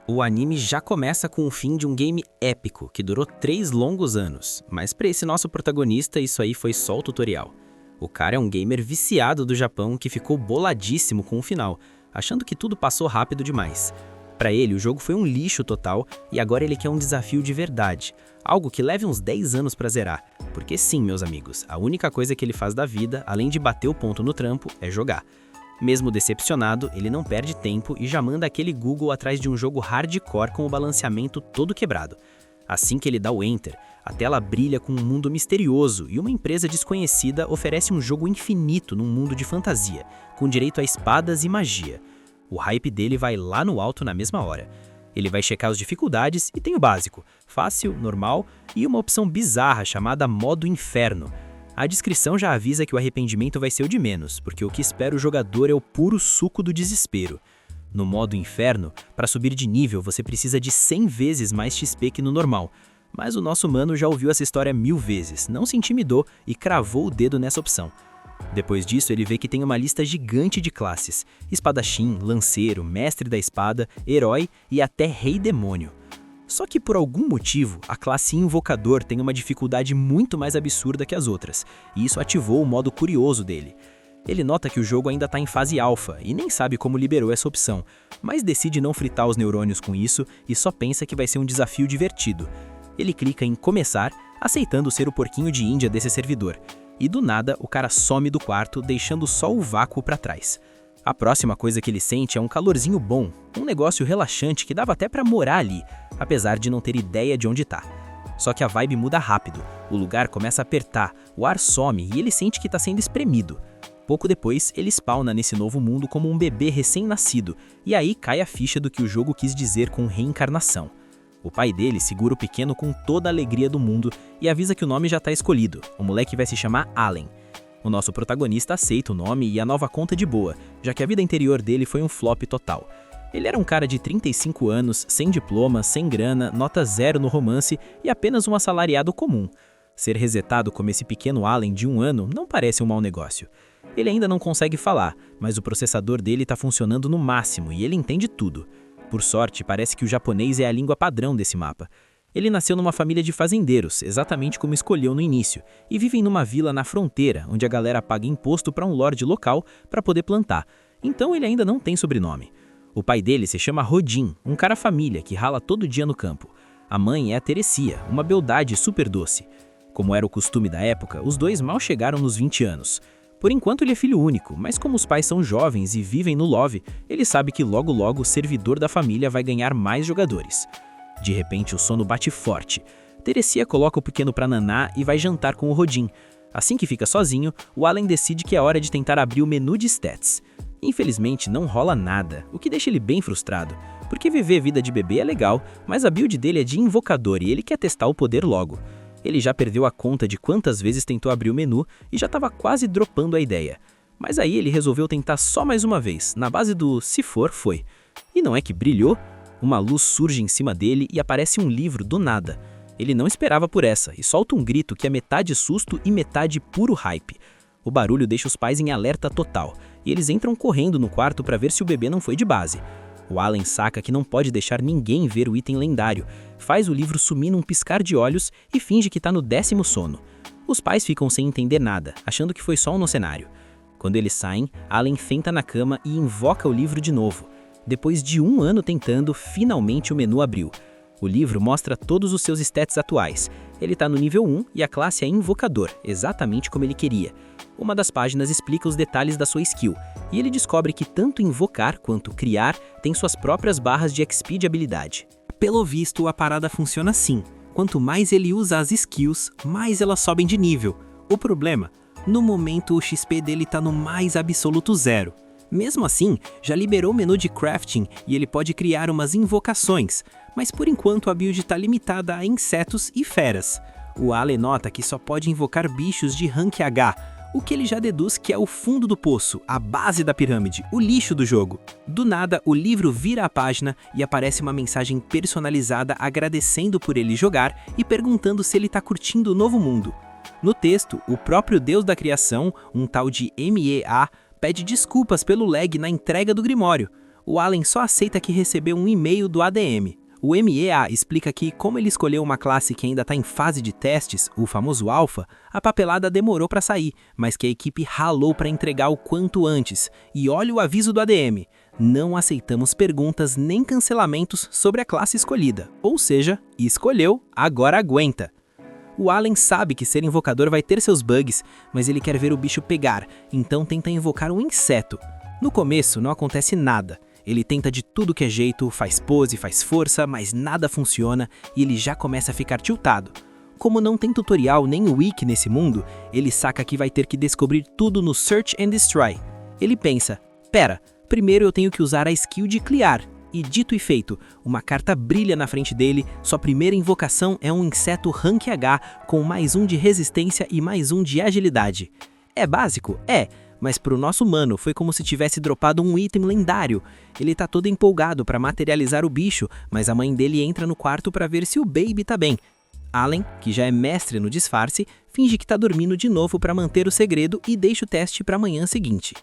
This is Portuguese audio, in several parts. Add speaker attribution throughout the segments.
Speaker 1: O anime já começa com o fim de um game épico, que durou 3 longos anos, mas para esse nosso protagonista isso aí foi só o tutorial. O cara é um gamer viciado do Japão que ficou boladíssimo com o final, achando que tudo passou rápido demais. Para ele, o jogo foi um lixo total e agora ele quer um desafio de verdade, algo que leve uns 10 anos para zerar. Porque sim, meus amigos, a única coisa que ele faz da vida, além de bater o ponto no trampo, é jogar. Mesmo decepcionado, ele não perde tempo e já manda aquele Google atrás de um jogo hardcore com o balanceamento todo quebrado. Assim que ele dá o Enter, a tela brilha com um mundo misterioso e uma empresa desconhecida oferece um jogo infinito num mundo de fantasia, com direito a espadas e magia. O hype dele vai lá no alto na mesma hora. Ele vai checar as dificuldades e tem o básico, fácil, normal e uma opção bizarra chamada modo inferno. A descrição já avisa que o arrependimento vai ser o de menos, porque o que espera o jogador é o puro suco do desespero. No modo inferno, para subir de nível você precisa de 100 vezes mais XP que no normal, mas o nosso mano já ouviu essa história 1000 vezes, não se intimidou e cravou o dedo nessa opção. Depois disso ele vê que tem uma lista gigante de classes, espadachim, lanceiro, mestre da espada, herói e até rei demônio. Só que por algum motivo, a classe Invocador tem uma dificuldade muito mais absurda que as outras, e isso ativou o modo curioso dele. Ele nota que o jogo ainda está em fase alfa e nem sabe como liberou essa opção, mas decide não fritar os neurônios com isso e só pensa que vai ser um desafio divertido. Ele clica em começar, aceitando ser o porquinho de Índia desse servidor, e do nada o cara some do quarto, deixando só o vácuo para trás. A próxima coisa que ele sente é um calorzinho bom, um negócio relaxante que dava até pra morar ali, apesar de não ter ideia de onde tá. Só que a vibe muda rápido, o lugar começa a apertar, o ar some e ele sente que tá sendo espremido. Pouco depois, ele spawna nesse novo mundo como um bebê recém-nascido, e aí cai a ficha do que o jogo quis dizer com reencarnação. O pai dele segura o pequeno com toda a alegria do mundo e avisa que o nome já tá escolhido, o moleque vai se chamar Allen. O nosso protagonista aceita o nome e a nova conta de boa, já que a vida interior dele foi um flop total. Ele era um cara de 35 anos, sem diploma, sem grana, nota 0 no romance e apenas um assalariado comum. Ser resetado como esse pequeno Allen de 1 ano não parece um mau negócio. Ele ainda não consegue falar, mas o processador dele está funcionando no máximo e ele entende tudo. Por sorte, parece que o japonês é a língua padrão desse mapa. Ele nasceu numa família de fazendeiros, exatamente como escolheu no início, e vivem numa vila na fronteira, onde a galera paga imposto para um lorde local para poder plantar. Então ele ainda não tem sobrenome. O pai dele se chama Rodin, um cara família que rala todo dia no campo. A mãe é a Teresia, uma beldade super doce. Como era o costume da época, os dois mal chegaram nos 20 anos. Por enquanto ele é filho único, mas como os pais são jovens e vivem no love, ele sabe que logo logo o servidor da família vai ganhar mais jogadores. De repente o sono bate forte. Teresia coloca o pequeno pra nanar e vai jantar com o Rodin. Assim que fica sozinho, o Allen decide que é hora de tentar abrir o menu de stats. Infelizmente não rola nada, o que deixa ele bem frustrado, porque viver vida de bebê é legal, mas a build dele é de invocador e ele quer testar o poder logo. Ele já perdeu a conta de quantas vezes tentou abrir o menu e já estava quase dropando a ideia. Mas aí ele resolveu tentar só mais uma vez, na base do se for, foi. E não é que brilhou? Uma luz surge em cima dele e aparece um livro do nada. Ele não esperava por essa e solta um grito que é metade susto e metade puro hype. O barulho deixa os pais em alerta total e eles entram correndo no quarto para ver se o bebê não foi de base. O Allen saca que não pode deixar ninguém ver o item lendário, faz o livro sumir num piscar de olhos e finge que tá no 10º sono. Os pais ficam sem entender nada, achando que foi só um cenário. Quando eles saem, Allen senta na cama e invoca o livro de novo. Depois de 1 ano tentando, finalmente o menu abriu. O livro mostra todos os seus stats atuais. Ele tá no nível 1 e a classe é Invocador, exatamente como ele queria. Uma das páginas explica os detalhes da sua skill, e ele descobre que tanto invocar quanto criar tem suas próprias barras de XP de habilidade. Pelo visto, a parada funciona assim. Quanto mais ele usa as skills, mais elas sobem de nível. O problema? No momento o XP dele tá no mais absoluto 0. Mesmo assim, já liberou o menu de crafting e ele pode criar umas invocações, mas por enquanto a build está limitada a insetos e feras. O Allen nota que só pode invocar bichos de rank H, o que ele já deduz que é o fundo do poço, a base da pirâmide, o lixo do jogo. Do nada, o livro vira a página e aparece uma mensagem personalizada agradecendo por ele jogar e perguntando se ele está curtindo o novo mundo. No texto, o próprio deus da criação, um tal de MEA, pede desculpas pelo lag na entrega do Grimório. O Allen só aceita que recebeu um e-mail do ADM. O MEA explica que, como ele escolheu uma classe que ainda está em fase de testes, o famoso Alpha, a papelada demorou para sair, mas que a equipe ralou para entregar o quanto antes. E olha o aviso do ADM: não aceitamos perguntas nem cancelamentos sobre a classe escolhida. Ou seja, escolheu, agora aguenta. O Allen sabe que ser invocador vai ter seus bugs, mas ele quer ver o bicho pegar, então tenta invocar um inseto. No começo não acontece nada. Ele tenta de tudo que é jeito, faz pose, faz força, mas nada funciona e ele já começa a ficar tiltado. Como não tem tutorial nem wiki nesse mundo, ele saca que vai ter que descobrir tudo no Search and Destroy. Ele pensa: pera, primeiro eu tenho que usar a skill de Clear. E dito e feito, uma carta brilha na frente dele, sua primeira invocação é um inseto Rank H com mais 1 de resistência e mais 1 de agilidade. É básico? É. Mas pro nosso mano foi como se tivesse dropado um item lendário. Ele tá todo empolgado para materializar o bicho, mas a mãe dele entra no quarto para ver se o baby tá bem. Allen, que já é mestre no disfarce, finge que tá dormindo de novo para manter o segredo e deixa o teste para a manhã seguinte.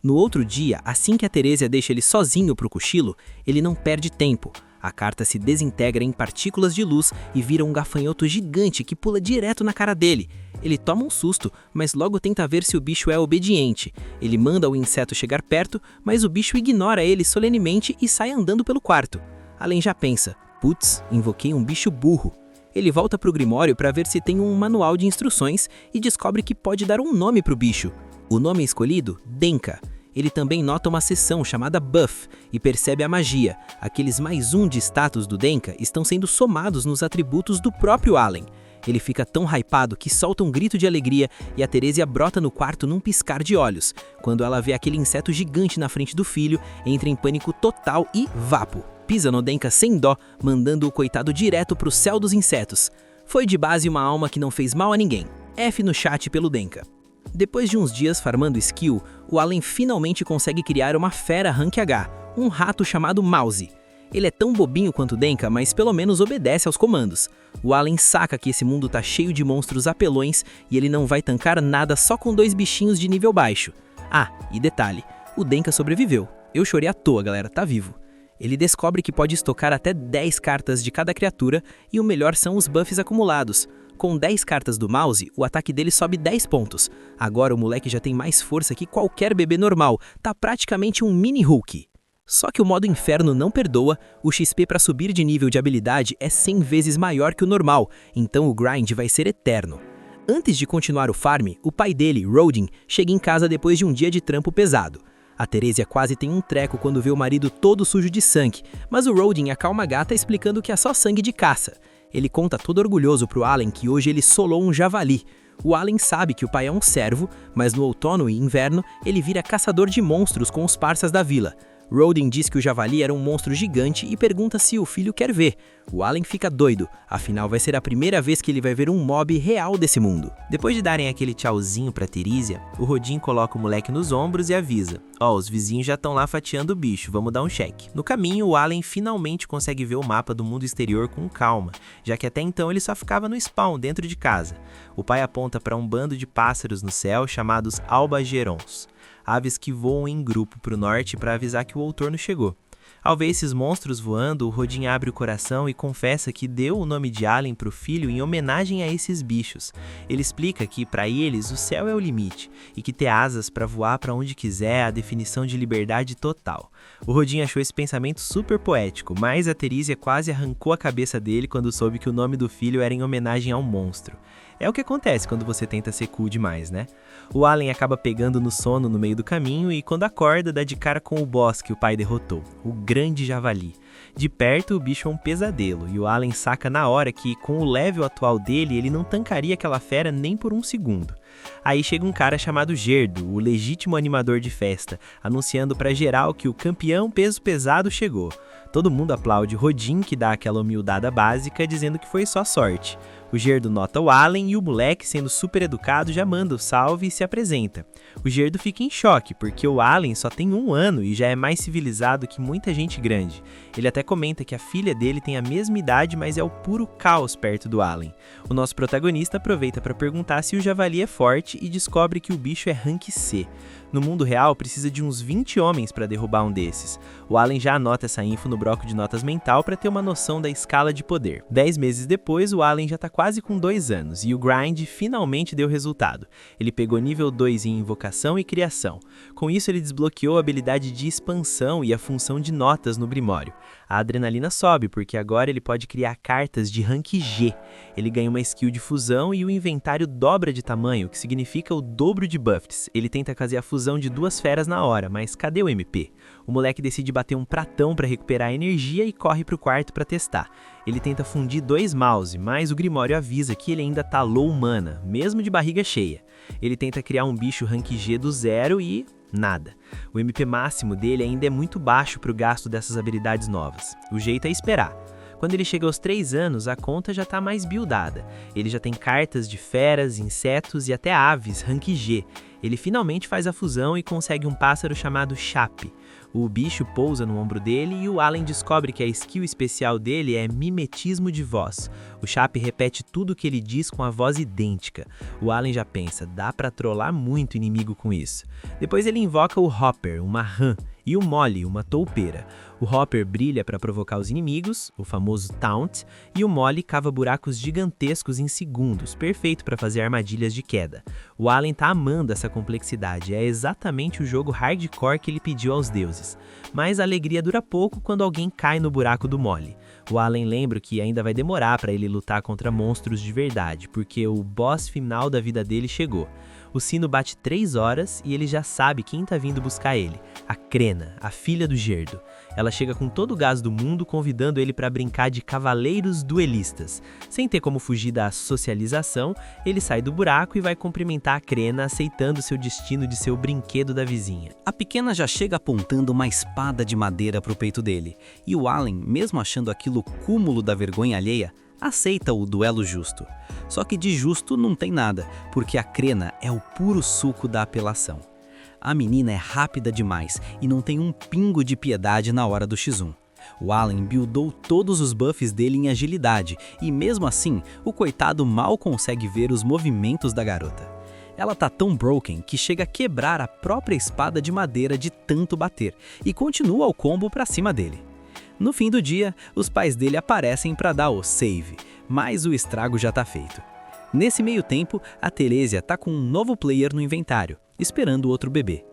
Speaker 1: No outro dia, assim que a Teresia deixa ele sozinho pro cochilo, ele não perde tempo. A carta se desintegra em partículas de luz e vira um gafanhoto gigante que pula direto na cara dele. Ele toma um susto, mas logo tenta ver se o bicho é obediente. Ele manda o inseto chegar perto, mas o bicho ignora ele solenemente e sai andando pelo quarto. Allen já pensa: putz, invoquei um bicho burro. Ele volta pro Grimório para ver se tem um manual de instruções e descobre que pode dar um nome pro bicho. O nome escolhido? Denka. Ele também nota uma seção chamada Buff e percebe a magia. Aqueles mais 1 de status do Denka estão sendo somados nos atributos do próprio Allen. Ele fica tão hypado que solta um grito de alegria e a Teresia brota no quarto num piscar de olhos. Quando ela vê aquele inseto gigante na frente do filho, entra em pânico total e vapo. Pisa no Denka sem dó, mandando o coitado direto pro céu dos insetos. Foi de base uma alma que não fez mal a ninguém. F no chat pelo Denka. Depois de uns dias farmando skill, o Allen finalmente consegue criar uma fera Rank H, um rato chamado Mouse. Ele é tão bobinho quanto Denka, mas pelo menos obedece aos comandos. O Allen saca que esse mundo tá cheio de monstros apelões e ele não vai tancar nada só com 2 bichinhos de nível baixo. Ah, e detalhe, o Denka sobreviveu. Eu chorei à toa, galera, tá vivo. Ele descobre que pode estocar até 10 cartas de cada criatura e o melhor são os buffs acumulados. Com 10 cartas do Mouse, o ataque dele sobe 10 pontos. Agora o moleque já tem mais força que qualquer bebê normal, tá praticamente um mini Hulk. Só que o modo inferno não perdoa, o XP para subir de nível de habilidade é 100 vezes maior que o normal, então o grind vai ser eterno. Antes de continuar o farm, o pai dele, Rodin, chega em casa depois de um dia de trampo pesado. A Teresia quase tem um treco quando vê o marido todo sujo de sangue, mas o Rodin acalma a gata explicando que é só sangue de caça. Ele conta todo orgulhoso pro Allen que hoje ele solou um javali. O Allen sabe que o pai é um servo, mas no outono e inverno ele vira caçador de monstros com os parças da vila. Rodin diz que o javali era um monstro gigante e pergunta se o filho quer ver. O Allen fica doido, afinal vai ser a primeira vez que ele vai ver um mob real desse mundo.
Speaker 2: Depois de darem aquele tchauzinho pra Teresia, o Rodin coloca o moleque nos ombros e avisa: ó, os vizinhos já estão lá fatiando o bicho, vamos dar um check. No caminho, o Allen finalmente consegue ver o mapa do mundo exterior com calma, já que até então ele só ficava no spawn dentro de casa. O pai aponta para um bando de pássaros no céu chamados albagerons, aves que voam em grupo para o norte para avisar que o outono chegou. Ao ver esses monstros voando, o Rodin abre o coração e confessa que deu o nome de Allen para o filho em homenagem a esses bichos. Ele explica que, para eles, o céu é o limite, e que ter asas para voar para onde quiser é a definição de liberdade total. O Rodin achou esse pensamento super poético, mas a Teresia quase arrancou a cabeça dele quando soube que o nome do filho era em homenagem ao monstro. É o que acontece quando você tenta ser cool demais, né? O Allen acaba pegando no sono no meio do caminho e quando acorda dá de cara com o boss que o pai derrotou, o grande javali. De perto o bicho é um pesadelo e o Allen saca na hora que com o level atual dele ele não tancaria aquela fera nem por um segundo. Aí chega um cara chamado Gerdo, o legítimo animador de festa, anunciando pra geral que o campeão peso pesado chegou. Todo mundo aplaude Rodin, que dá aquela humildada básica, dizendo que foi só sorte. O Gerdo nota o Allen e o moleque, sendo super educado, já manda o salve e se apresenta. O Gerdo fica em choque, porque o Allen só tem 1 ano e já é mais civilizado que muita gente grande. Ele até comenta que a filha dele tem a mesma idade, mas é o puro caos perto do Allen. O nosso protagonista aproveita para perguntar se o javali é forte e descobre que o bicho é rank C. No mundo real, precisa de uns 20 homens para derrubar um desses. O Allen já anota essa info no bloco de notas mental para ter uma noção da escala de poder. 10 meses depois, o Allen já está quase com 2 anos e o grind finalmente deu resultado. Ele pegou nível 2 em invocação e criação. Com isso, ele desbloqueou a habilidade de expansão e a função de notas no Grimório. A adrenalina sobe, porque agora ele pode criar cartas de rank G. Ele ganha uma skill de fusão e o inventário dobra de tamanho, o que significa o dobro de buffs. Ele tenta fazer a fusão de 2 feras na hora, mas cadê o MP? O moleque decide bater um pratão para recuperar a energia e corre pro quarto para testar. Ele tenta fundir 2 mouse, mas o Grimório avisa que ele ainda tá low mana, mesmo de barriga cheia. Ele tenta criar um bicho rank G do zero e... nada. O MP máximo dele ainda é muito baixo para o gasto dessas habilidades novas. O jeito é esperar. Quando ele chega aos 3 anos, a conta já está mais buildada. Ele já tem cartas de feras, insetos e até aves, rank G. Ele finalmente faz a fusão e consegue um pássaro chamado Chape. O bicho pousa no ombro dele e o Allen descobre que a skill especial dele é mimetismo de voz. O Chape repete tudo o que ele diz com a voz idêntica. O Allen já pensa, dá pra trollar muito inimigo com isso. Depois ele invoca o Hopper, uma rã, e o Molly, uma toupeira. O Hopper brilha para provocar os inimigos, o famoso taunt, e o Molly cava buracos gigantescos em segundos, perfeito para fazer armadilhas de queda. O Allen tá amando essa complexidade, é exatamente o jogo hardcore que ele pediu aos deuses. Mas a alegria dura pouco quando alguém cai no buraco do Molly. O Allen lembra que ainda vai demorar para ele lutar contra monstros de verdade, porque o boss final da vida dele chegou. O sino bate 3 horas e ele já sabe quem tá vindo buscar ele, a Crena, a filha do Gerdo. Ela chega com todo o gás do mundo, convidando ele para brincar de cavaleiros duelistas. Sem ter como fugir da socialização, ele sai do buraco e vai cumprimentar a Crena, aceitando seu destino de ser o brinquedo da vizinha.
Speaker 1: A pequena já chega apontando uma espada de madeira pro peito dele, e o Allen, mesmo achando aquilo o cúmulo da vergonha alheia, aceita o duelo justo. Só que de justo não tem nada, porque a Crena é o puro suco da apelação. A menina é rápida demais e não tem um pingo de piedade na hora do X1. O Allen buildou todos os buffs dele em agilidade e mesmo assim, o coitado mal consegue ver os movimentos da garota. Ela tá tão broken que chega a quebrar a própria espada de madeira de tanto bater e continua o combo pra cima dele. No fim do dia, os pais dele aparecem para dar o save, mas o estrago já tá feito. Nesse meio tempo, a Teresia tá com um novo player no inventário, esperando outro bebê.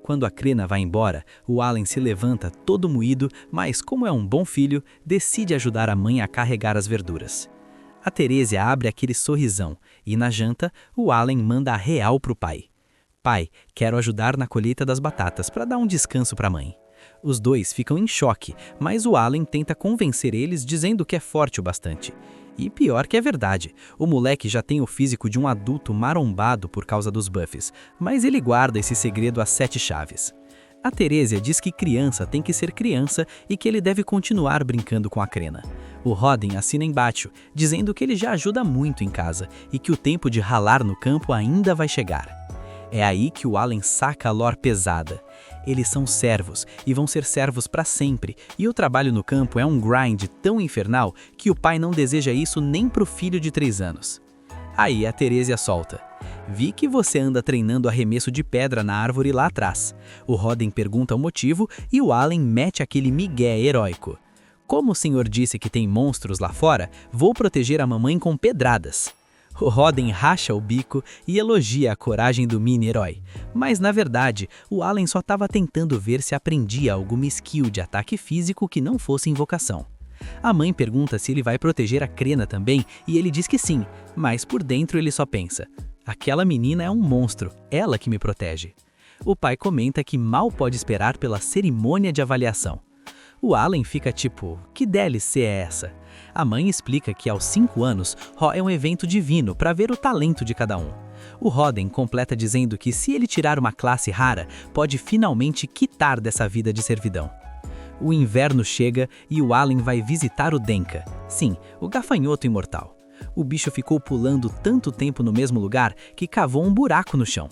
Speaker 1: Quando a Crena vai embora, o Allen se levanta todo moído, mas como é um bom filho, decide ajudar a mãe a carregar as verduras. A Teresia abre aquele sorrisão e na janta, o Allen manda a real pro pai. Pai, quero ajudar na colheita das batatas para dar um descanso para a mãe. Os dois ficam em choque, mas o Allen tenta convencer eles dizendo que é forte o bastante. E pior que é verdade, o moleque já tem o físico de um adulto marombado por causa dos buffs, mas ele guarda esse segredo às 7 chaves. A Teresia diz que criança tem que ser criança e que ele deve continuar brincando com a Crena. O Rodin assina embaixo, dizendo que ele já ajuda muito em casa e que o tempo de ralar no campo ainda vai chegar. É aí que o Allen saca a lore pesada. Eles são servos e vão ser servos para sempre, e o trabalho no campo é um grind tão infernal que o pai não deseja isso nem pro filho de 3 anos. Aí a Teresia solta. Vi que você anda treinando arremesso de pedra na árvore lá atrás. O Rodin pergunta o motivo e o Allen mete aquele migué heróico. Como o senhor disse que tem monstros lá fora, vou proteger a mamãe com pedradas. O Rodin racha o bico e elogia a coragem do mini-herói. Mas, na verdade, o Allen só estava tentando ver se aprendia alguma skill de ataque físico que não fosse invocação. A mãe pergunta se ele vai proteger a Crena também e ele diz que sim, mas por dentro ele só pensa: aquela menina é um monstro, ela que me protege. O pai comenta que mal pode esperar pela cerimônia de avaliação. O Allen fica tipo, que DLC é essa? A mãe explica que aos 5 anos, é um evento divino para ver o talento de cada um. O Rodin completa dizendo que se ele tirar uma classe rara, pode finalmente quitar dessa vida de servidão. O inverno chega e o Allen vai visitar o Denka. Sim, o gafanhoto imortal.
Speaker 3: O bicho ficou pulando tanto tempo no mesmo lugar que cavou um buraco no chão.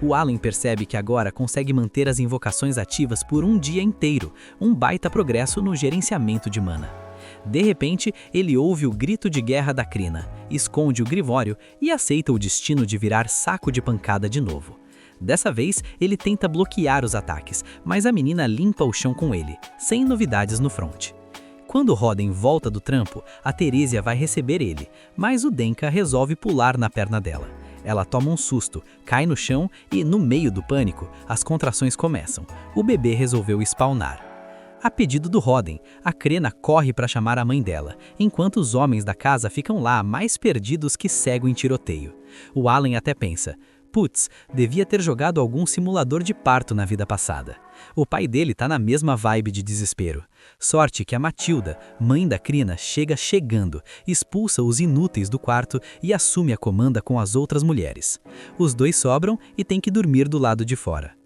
Speaker 3: O Allen percebe que agora consegue manter as invocações ativas por um dia inteiro, um baita progresso no gerenciamento de mana. De repente, ele ouve o grito de guerra da Crina, esconde o Grimório e aceita o destino de virar saco de pancada de novo. Dessa vez, ele tenta bloquear os ataques, mas a menina limpa o chão com ele, sem novidades no front. Quando Roden volta do trampo, a Teresia vai receber ele, mas o Denka resolve pular na perna dela. Ela toma um susto, cai no chão e, no meio do pânico, as contrações começam. O bebê resolveu spawnar. A pedido do Roden, a Crena corre para chamar a mãe dela, enquanto os homens da casa ficam lá mais perdidos que cego em tiroteio. O Allen até pensa, putz, devia ter jogado algum simulador de parto na vida passada. O pai dele tá na mesma vibe de desespero. Sorte que a Matilda, mãe da Crina, chegando, expulsa os inúteis do quarto e assume a comanda com as outras mulheres. Os dois sobram e têm que dormir do lado de fora.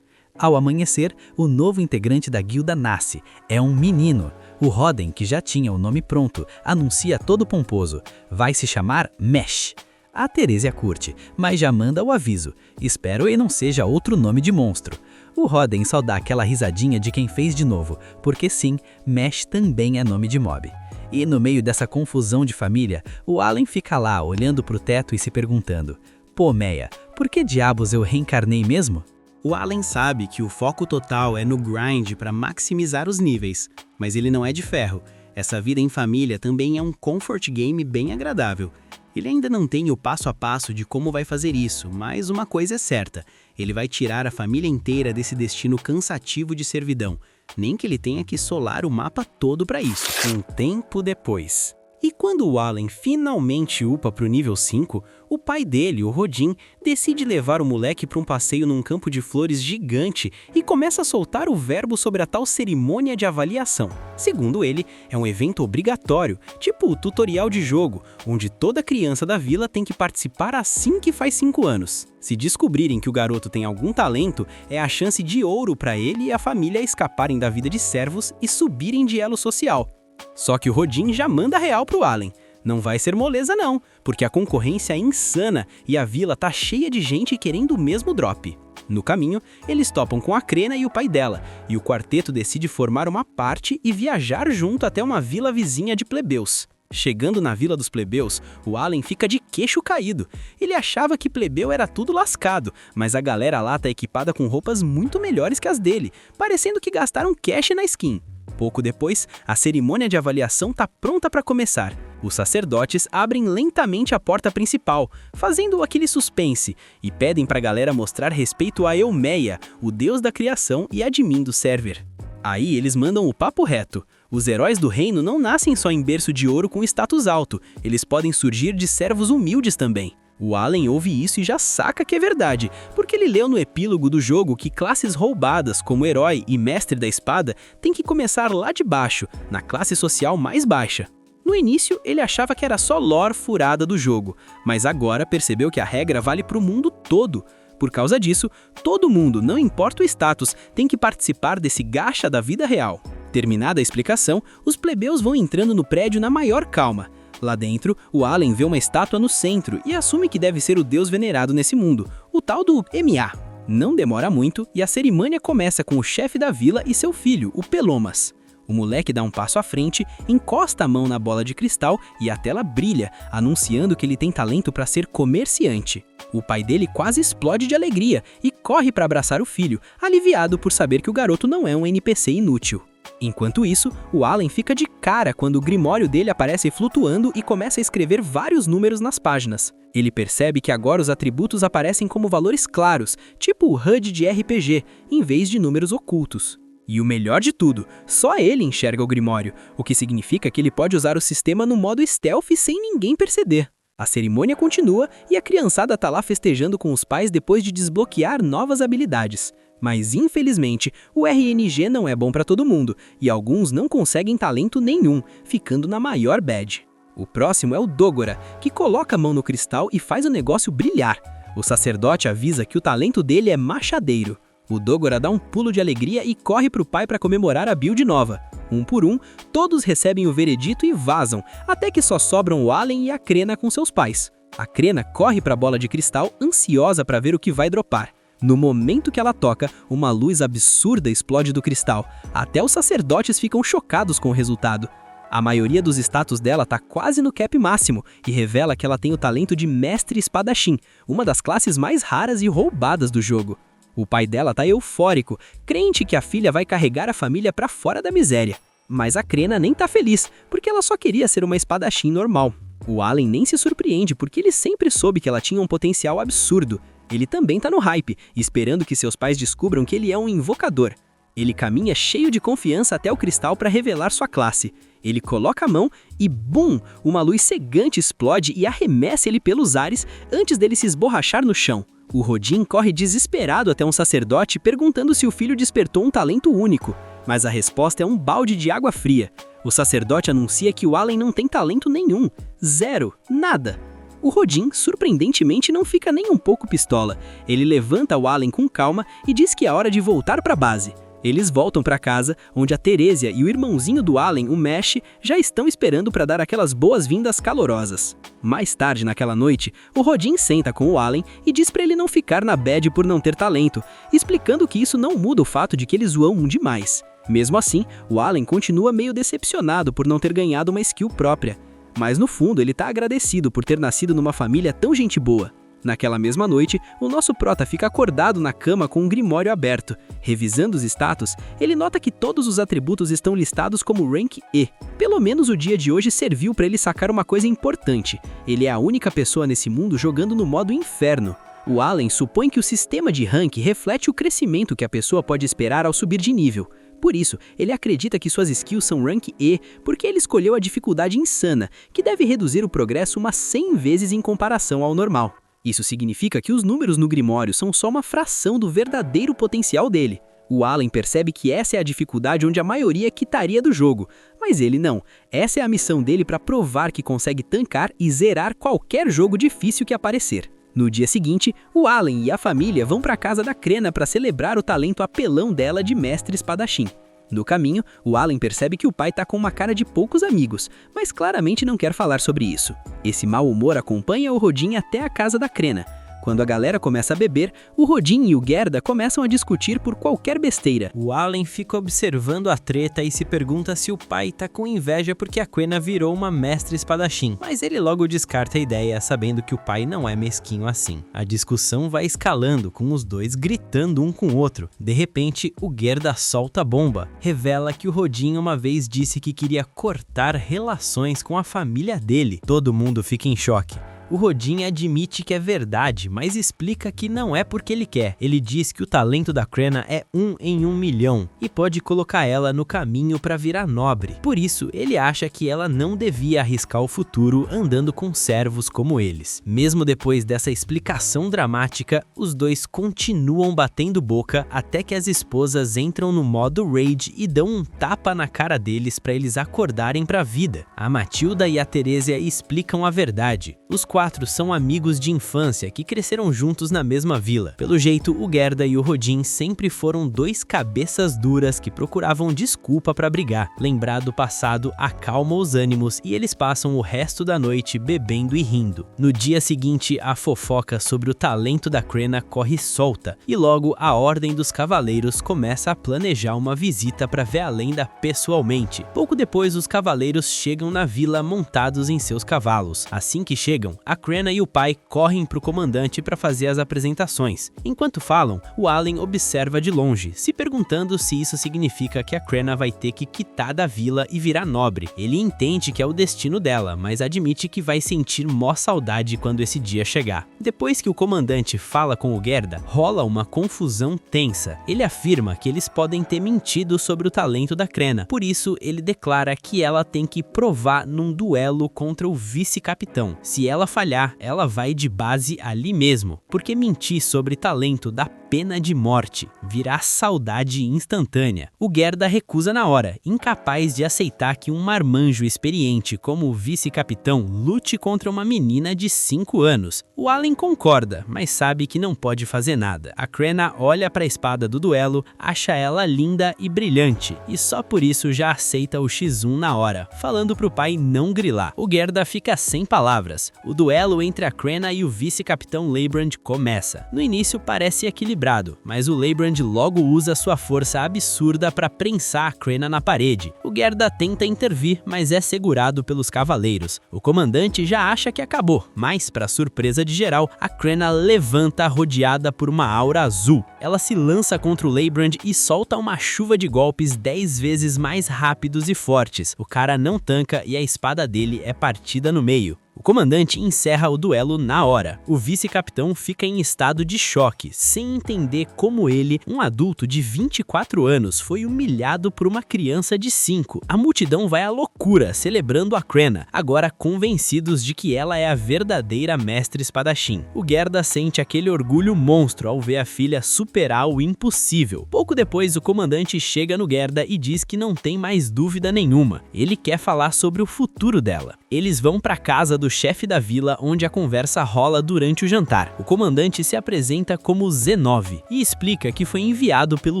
Speaker 3: Ao amanhecer, o novo integrante da guilda nasce. É um menino. O Roden, que já tinha o nome pronto, anuncia todo pomposo. Vai se chamar Mesh. A Teresia curte, mas já manda o aviso. Espero e não seja outro nome de monstro. O Roden só dá aquela risadinha de quem fez de novo, porque sim, Mesh também é nome de mob. E no meio dessa confusão de família, o Allen fica lá olhando pro teto e se perguntando: pô, Meia, por que diabos eu reencarnei mesmo?
Speaker 1: O Allen sabe que o foco total é no grind para maximizar os níveis, mas ele não é de ferro. Essa vida em família também é um comfort game bem agradável. Ele ainda não tem o passo a passo de como vai fazer isso, mas uma coisa é certa, ele vai tirar a família inteira desse destino cansativo de servidão, nem que ele tenha que solar o mapa todo para isso. Um tempo depois. E quando o Allen finalmente upa pro nível 5, o pai dele, o Rodin, decide levar o moleque para um passeio num campo de flores gigante e começa a soltar o verbo sobre a tal cerimônia de avaliação. Segundo ele, é um evento obrigatório, tipo o tutorial de jogo, onde toda criança da vila tem que participar assim que faz 5 anos. Se descobrirem que o garoto tem algum talento, é a chance de ouro para ele e a família escaparem da vida de servos e subirem de elo social. Só que o Rodin já manda real pro Allen. Não vai ser moleza não, porque a concorrência é insana e a vila tá cheia de gente querendo o mesmo drop. No caminho, eles topam com a Crena e o pai dela, e o quarteto decide formar uma parte e viajar junto até uma vila vizinha de plebeus. Chegando na vila dos plebeus, o Allen fica de queixo caído. Ele achava que plebeu era tudo lascado, mas a galera lá tá equipada com roupas muito melhores que as dele, parecendo que gastaram cash na skin. Pouco depois, a cerimônia de avaliação tá pronta para começar. Os sacerdotes abrem lentamente a porta principal, fazendo aquele suspense, e pedem pra galera mostrar respeito a Eumeia, o deus da criação e admin do server. Aí eles mandam o papo reto. Os heróis do reino não nascem só em berço de ouro com status alto, eles podem surgir de servos humildes também. O Allen ouve isso e já saca que é verdade, porque ele leu no epílogo do jogo que classes roubadas, como herói e mestre da espada, têm que começar lá de baixo, na classe social mais baixa. No início, ele achava que era só lore furada do jogo, mas agora percebeu que a regra vale para o mundo todo. Por causa disso, todo mundo, não importa o status, tem que participar desse gacha da vida real. Terminada a explicação, os plebeus vão entrando no prédio na maior calma. Lá dentro, o Allen vê uma estátua no centro e assume que deve ser o deus venerado nesse mundo, o tal do MA. Não demora muito e a cerimônia começa com o chefe da vila e seu filho, o Pelomas. O moleque dá um passo à frente, encosta a mão na bola de cristal e a tela brilha, anunciando que ele tem talento para ser comerciante. O pai dele quase explode de alegria e corre para abraçar o filho, aliviado por saber que o garoto não é um NPC inútil. Enquanto isso, o Allen fica de cara quando o grimório dele aparece flutuando e começa a escrever vários números nas páginas. Ele percebe que agora os atributos aparecem como valores claros, tipo o HUD de RPG, em vez de números ocultos. E o melhor de tudo, só ele enxerga o grimório, o que significa que ele pode usar o sistema no modo stealth sem ninguém perceber. A cerimônia continua e a criançada tá lá festejando com os pais depois de desbloquear novas habilidades. Mas, infelizmente, o RNG não é bom para todo mundo, e alguns não conseguem talento nenhum, ficando na maior bad. O próximo é o Dogora, que coloca a mão no cristal e faz o negócio brilhar. O sacerdote avisa que o talento dele é machadeiro. O Dogora dá um pulo de alegria e corre pro pai para comemorar a build nova.
Speaker 3: Um por um, todos recebem o veredito e vazam, até que só sobram o Allen e a Crena com seus pais. A Crena corre para a bola de cristal, ansiosa para ver o que vai dropar. No momento que ela toca, uma luz absurda explode do cristal. Até os sacerdotes ficam chocados com o resultado. A maioria dos status dela tá quase no cap máximo e revela que ela tem o talento de mestre espadachim, uma das classes mais raras e roubadas do jogo. O pai dela tá eufórico, crente que a filha vai carregar a família pra fora da miséria. Mas a Crena nem tá feliz, porque ela só queria ser uma espadachim normal. O Allen nem se surpreende, porque ele sempre soube que ela tinha um potencial absurdo. Ele também tá no hype, esperando que seus pais descubram que ele é um invocador. Ele caminha cheio de confiança até o cristal para revelar sua classe. Ele coloca a mão e, bum! Uma luz cegante explode e arremessa ele pelos ares antes dele se esborrachar no chão. O Rodin corre desesperado até um sacerdote perguntando se o filho despertou um talento único, mas a resposta é um balde de água fria. O sacerdote anuncia que o Allen não tem talento nenhum. Zero. Nada. O Rodin, surpreendentemente, não fica nem um pouco pistola. Ele levanta o Allen com calma e diz que é hora de voltar para a base. Eles voltam para casa, onde a Teresia e o irmãozinho do Allen, o Mesh, já estão esperando para dar aquelas boas-vindas calorosas. Mais tarde naquela noite, o Rodin senta com o Allen e diz para ele não ficar na bad por não ter talento, explicando que isso não muda o fato de que eles o amam demais. Mesmo assim, o Allen continua meio decepcionado por não ter ganhado uma skill própria. Mas no fundo, ele tá agradecido por ter nascido numa família tão gente boa. Naquela mesma noite, o nosso prota fica acordado na cama com um grimório aberto. Revisando os status, ele nota que todos os atributos estão listados como Rank E. Pelo menos o dia de hoje serviu para ele sacar uma coisa importante. Ele é a única pessoa nesse mundo jogando no modo inferno. O Allen supõe que o sistema de rank reflete o crescimento que a pessoa pode esperar ao subir de nível. Por isso, ele acredita que suas skills são Rank E porque ele escolheu a dificuldade insana, que deve reduzir o progresso umas 100 vezes em comparação ao normal. Isso significa que os números no Grimório são só uma fração do verdadeiro potencial dele. O Allen percebe que essa é a dificuldade onde a maioria quitaria do jogo, mas ele não. Essa é a missão dele para provar que consegue tancar e zerar qualquer jogo difícil que aparecer. No dia seguinte, o Allen e a família vão para a casa da Crena para celebrar o talento apelão dela de mestre espadachim. No caminho, o Allen percebe que o pai tá com uma cara de poucos amigos, mas claramente não quer falar sobre isso. Esse mau humor acompanha o Rodin até a casa da Crena. Quando a galera começa a beber, o Rodin e o Gerda começam a discutir por qualquer besteira.
Speaker 1: O Allen fica observando a treta e se pergunta se o pai tá com inveja porque a Crena virou uma mestre espadachim, mas ele logo descarta a ideia, sabendo que o pai não é mesquinho assim. A discussão vai escalando, com os dois gritando um com o outro. De repente, o Gerda solta a bomba. Revela que o Rodin uma vez disse que queria cortar relações com a família dele. Todo mundo fica em choque. O Rodin admite que é verdade, mas explica que não é porque ele quer. Ele diz que o talento da Crena é 1 em 1 milhão e pode colocar ela no caminho para virar nobre. Por isso, ele acha que ela não devia arriscar o futuro andando com servos como eles. Mesmo depois dessa explicação dramática, os dois continuam batendo boca até que as esposas entram no modo rage e dão um tapa na cara deles para eles acordarem para a vida. A Matilda e a Teresia explicam a verdade. Os 4 são amigos de infância que cresceram juntos na mesma vila. Pelo jeito, o Gerda e o Rodin sempre foram 2 cabeças duras que procuravam desculpa para brigar. Lembrar do passado acalma os ânimos e eles passam o resto da noite bebendo e rindo. No dia seguinte, a fofoca sobre o talento da Crena corre solta e logo a Ordem dos Cavaleiros começa a planejar uma visita para ver a lenda pessoalmente. Pouco depois, os cavaleiros chegam na vila montados em seus cavalos. Assim que chegam, a Crena e o pai correm para o comandante para fazer as apresentações. Enquanto falam, o Allen observa de longe, se perguntando se isso significa que a Crena vai ter que quitar da vila e virar nobre. Ele entende que é o destino dela, mas admite que vai sentir mó saudade quando esse dia chegar. Depois que o comandante fala com o Gerda, rola uma confusão tensa. Ele afirma que eles podem ter mentido sobre o talento da Crena, por isso ele declara que ela tem que provar num duelo contra o vice-capitão. Se ela falhar, ela vai de base ali mesmo, porque mentir sobre talento dá
Speaker 3: pena de morte, virá saudade instantânea. O Gerda recusa na hora, incapaz de aceitar que um marmanjo experiente como o vice-capitão lute contra uma menina de 5 anos. O Allen concorda, mas sabe que não pode fazer nada. A Krenna olha para a espada do duelo, acha ela linda e brilhante, e só por isso já aceita o X1 na hora, falando pro pai não grilar. O Gerda fica sem palavras. O duelo entre a Krenna e o vice-capitão Leibrand começa. No início parece equilibrado, mas o Leibrand logo usa sua força absurda para prensar a Krenna na parede. O Gerda tenta intervir, mas é segurado pelos cavaleiros. O comandante já acha que acabou, mas para surpresa de geral, a Krenna levanta rodeada por uma aura azul. Ela se lança contra o Leibrand e solta uma chuva de golpes 10 vezes mais rápidos e fortes. O cara não tanca e a espada dele é partida no meio. O comandante encerra o duelo na hora. O vice-capitão fica em estado de choque, sem entender como ele, um adulto de 24 anos, foi humilhado por uma criança de 5. A multidão vai à loucura, celebrando a Krenna, agora convencidos de que ela é a verdadeira mestre espadachim. O Gerda sente aquele orgulho monstro ao ver a filha superar o impossível. Pouco depois, o comandante chega no Gerda e diz que não tem mais dúvida nenhuma. Ele quer falar sobre o futuro dela. Eles vão para casa do chefe da vila, onde a conversa rola durante o jantar. O comandante se apresenta como Z9 e explica que foi enviado pelo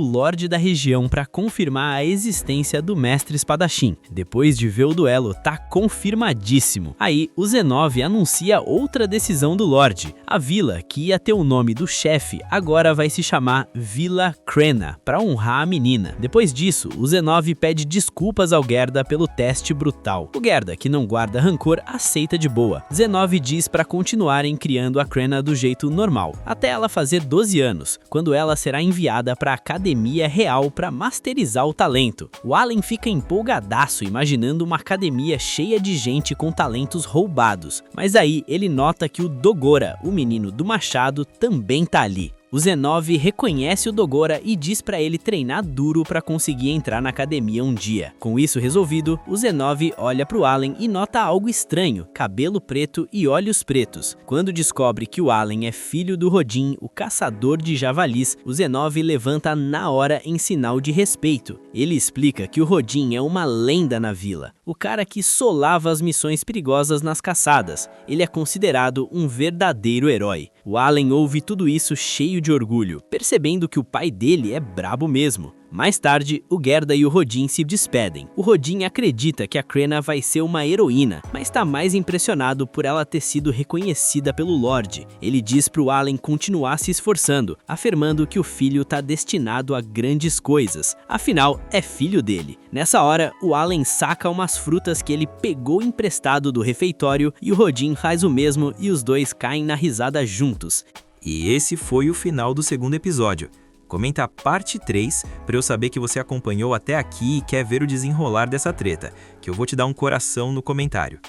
Speaker 3: Lorde da região para confirmar a existência do mestre espadachim. Depois de ver o duelo, tá confirmadíssimo. Aí, o Z9 anuncia outra decisão do Lorde. A vila, que ia ter o nome do chefe, agora vai se chamar Vila Krenna, para honrar a menina. Depois disso, o Z9 pede desculpas ao Gerda pelo teste brutal. O Gerda, que não guarda rancor, aceita de boa. Z9 diz para continuarem criando a Krenna do jeito normal, até ela fazer 12 anos, quando ela será enviada para a Academia Real para masterizar o talento. O Allen fica empolgadaço imaginando uma academia cheia de gente com talentos roubados, mas aí ele nota que o Dogora, o menino do machado, também tá ali. O Z9 reconhece o Dogora e diz para ele treinar duro para conseguir entrar na academia um dia. Com isso resolvido, o Z9 olha para o Allen e nota algo estranho, cabelo preto e olhos pretos. Quando descobre que o Allen é filho do Rodin, o caçador de javalis, o Z9 levanta na hora em sinal de respeito. Ele explica que o Rodin é uma lenda na vila, o cara que solava as missões perigosas nas caçadas. Ele é considerado um verdadeiro herói. O Allen ouve tudo isso cheio de orgulho, percebendo que o pai dele é brabo mesmo. Mais tarde, o Gerda e o Rodin se despedem. O Rodin acredita que a Krenna vai ser uma heroína, mas está mais impressionado por ela ter sido reconhecida pelo Lorde. Ele diz pro Allen continuar se esforçando, afirmando que o filho está destinado a grandes coisas, afinal, é filho dele. Nessa hora, o Allen saca umas frutas que ele pegou emprestado do refeitório e o Rodin faz o mesmo e os dois caem na risada juntos.
Speaker 2: E esse foi o final do segundo episódio. Comenta a parte 3 para eu saber que você acompanhou até aqui e quer ver o desenrolar dessa treta, que eu vou te dar um coração no comentário.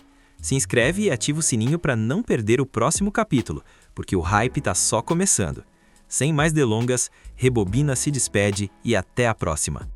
Speaker 2: Se inscreve e ativa o sininho para não perder o próximo capítulo, porque o hype tá só começando. Sem mais delongas, Rebobina se despede e até a próxima.